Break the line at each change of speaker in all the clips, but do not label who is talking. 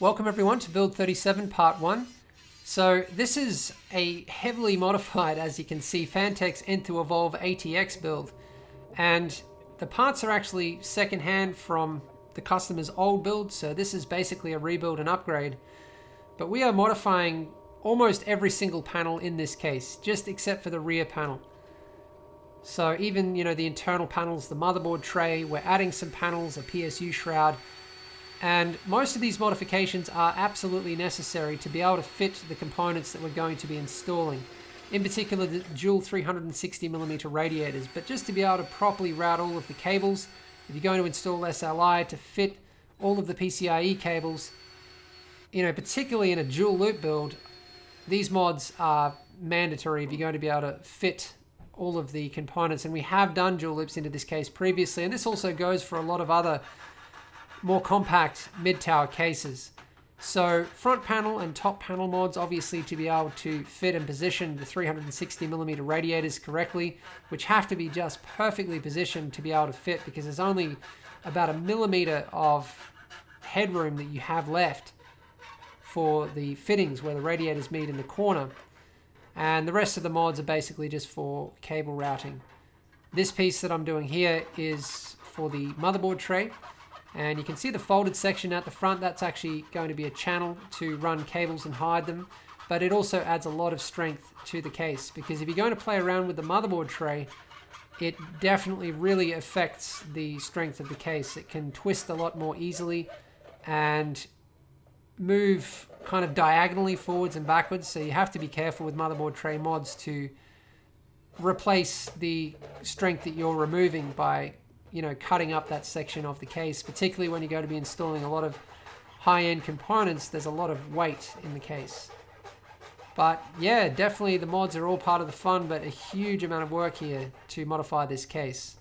Welcome everyone to Build 37 Part 1. So this is a heavily modified, as you can see, Phanteks Enthoo Evolv ATX build. And the parts are actually secondhand from the customer's old build, so this is basically a rebuild and upgrade. But we are modifying almost every single panel in this case, just except for the rear panel. So even, the internal panels, the motherboard tray, we're adding some panels, a PSU shroud. And most of these modifications are absolutely necessary to be able to fit the components that we're going to be installing. In particular, the dual 360mm radiators, but just to be able to properly route all of the cables, if you're going to install SLI, to fit all of the PCIe cables, particularly in a dual loop build, these mods are mandatory if you're going to be able to fit all of the components. And we have done dual loops into this case previously, and this also goes for a lot of other more compact mid-tower cases. So front panel and top panel mods, obviously, to be able to fit and position the 360mm radiators correctly, which have to be just perfectly positioned to be able to fit, because there's only about 1 millimeter of headroom that you have left for the fittings where the radiators meet in the corner. And the rest of the mods are basically just for cable routing. This piece that I'm doing here is for the motherboard tray. And you can see the folded section at the front. That's actually going to be a channel to run cables and hide them. But it also adds a lot of strength to the case, because if you're going to play around with the motherboard tray, it definitely really affects the strength of the case. It can twist a lot more easily and move kind of diagonally forwards and backwards. So you have to be careful with motherboard tray mods to replace the strength that you're removing by cutting up that section of the case, particularly when you're going to be installing a lot of high-end components. There's a lot of weight in the case. But yeah, definitely the mods are all part of the fun, but a huge amount of work here to modify this case.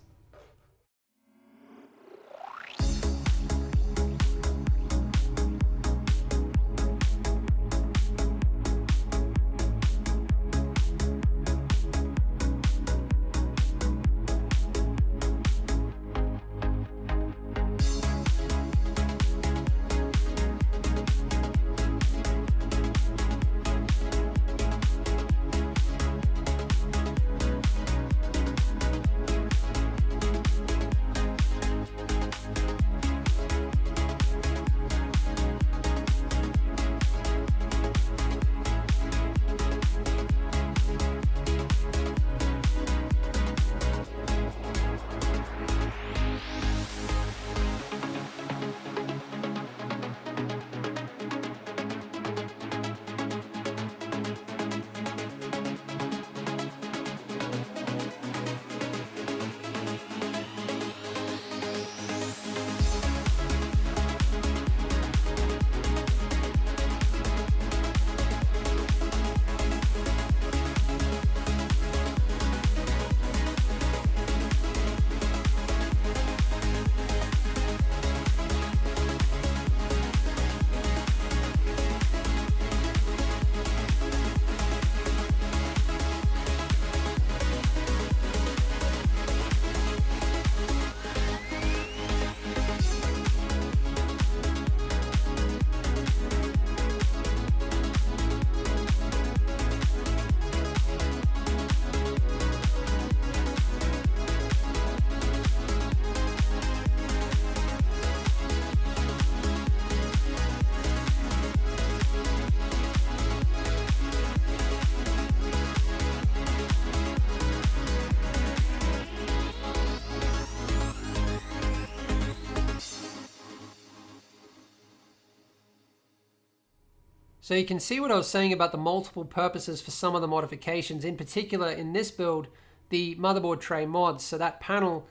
So you can see what I was saying about the multiple purposes for some of the modifications, in particular in this build, the motherboard tray mods. So that panel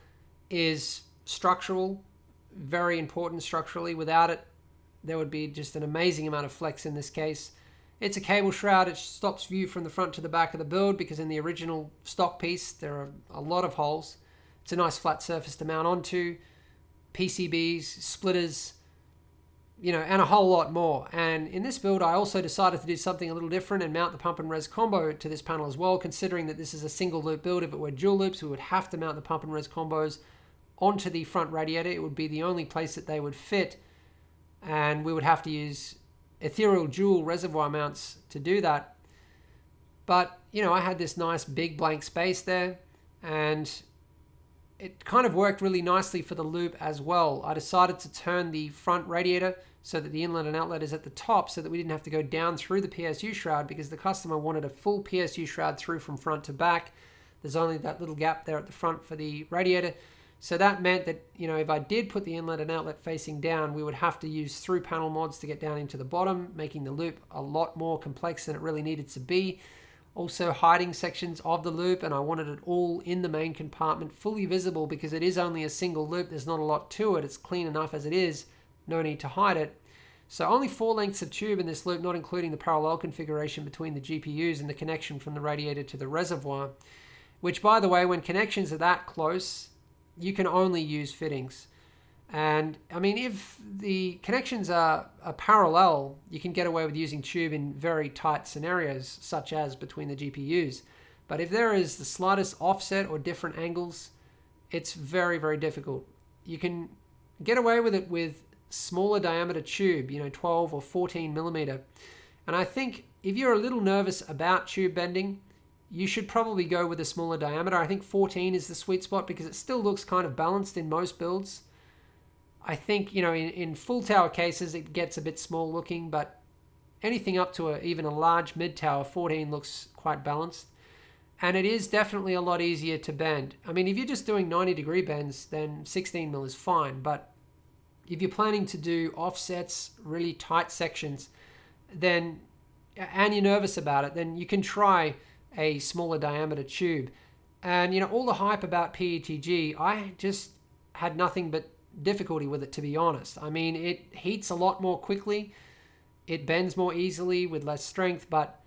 is structural, very important structurally. Without it, there would be just an amazing amount of flex in this case. It's a cable shroud. It stops view from the front to the back of the build, because in the original stock piece, there are a lot of holes. It's a nice flat surface to mount onto, PCBs, splitters, and a whole lot more. And in this build, I also decided to do something a little different and mount the pump and res combo to this panel as well, considering that this is a single loop build. If it were dual loops, we would have to mount the pump and res combos onto the front radiator. It would be the only place that they would fit, and we would have to use ethereal jewel reservoir mounts to do that. But, I had this nice big blank space there, and it kind of worked really nicely for the loop as well. I decided to turn the front radiator so that the inlet and outlet is at the top so that we didn't have to go down through the PSU shroud, because the customer wanted a full PSU shroud through from front to back. There's only that little gap there at the front for the radiator. So that meant that, if I did put the inlet and outlet facing down, we would have to use through panel mods to get down into the bottom, making the loop a lot more complex than it really needed to be. Also hiding sections of the loop, and I wanted it all in the main compartment, fully visible, because it is only a single loop. There's not a lot to it. It's clean enough as it is. No need to hide it. So only 4 lengths of tube in this loop, not including the parallel configuration between the GPUs and the connection from the radiator to the reservoir, which, by the way, when connections are that close, you can only use fittings. And I mean, if the connections are parallel, you can get away with using tube in very tight scenarios, such as between the GPUs. But if there is the slightest offset or different angles, it's very, very difficult. You can get away with it with smaller diameter tube, 12 or 14 millimeter. And I think if you're a little nervous about tube bending, you should probably go with a smaller diameter. I think 14 is the sweet spot because it still looks kind of balanced in most builds. I think, in full tower cases, it gets a bit small looking, but anything up to even a large mid tower, 14 looks quite balanced. And it is definitely a lot easier to bend. I mean, if you're just doing 90-degree bends, then 16 mil is fine. But if you're planning to do offsets, really tight sections, and you're nervous about it, then you can try a smaller diameter tube. And, all the hype about PETG, I just had nothing but difficulty with it, to be honest. I mean, it heats a lot more quickly, it bends more easily with less strength, but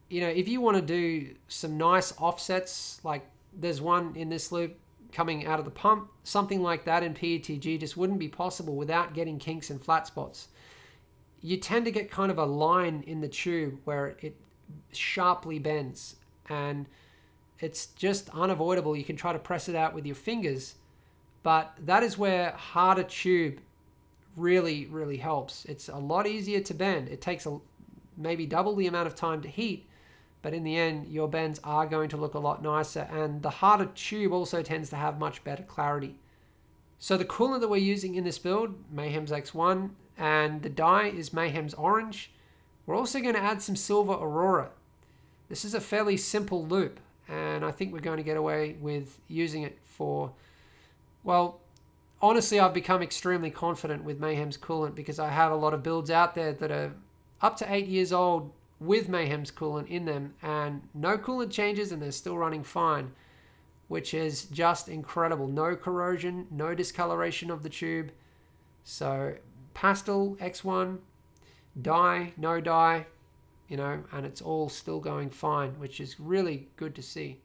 if you want to do some nice offsets, like there's one in this loop coming out of the pump, something like that in PETG just wouldn't be possible without getting kinks and flat spots. You tend to get kind of a line in the tube where it sharply bends, and it's just unavoidable. You can try to press it out with your fingers, but that is where harder tube really, really helps. It's a lot easier to bend. It takes maybe double the amount of time to heat, but in the end, your bends are going to look a lot nicer, and the harder tube also tends to have much better clarity. So the coolant that we're using in this build, Mayhem's X1, and the dye is Mayhem's Orange. We're also going to add some Silver Aurora. This is a fairly simple loop, and I think we're going to get away with using it for, well, honestly, I've become extremely confident with Mayhem's coolant because I have a lot of builds out there that are up to 8 years old with Mayhem's coolant in them, and no coolant changes and they're still running fine, which is just incredible. No corrosion, no discoloration of the tube. So pastel X1, dye, no dye, and it's all still going fine, which is really good to see.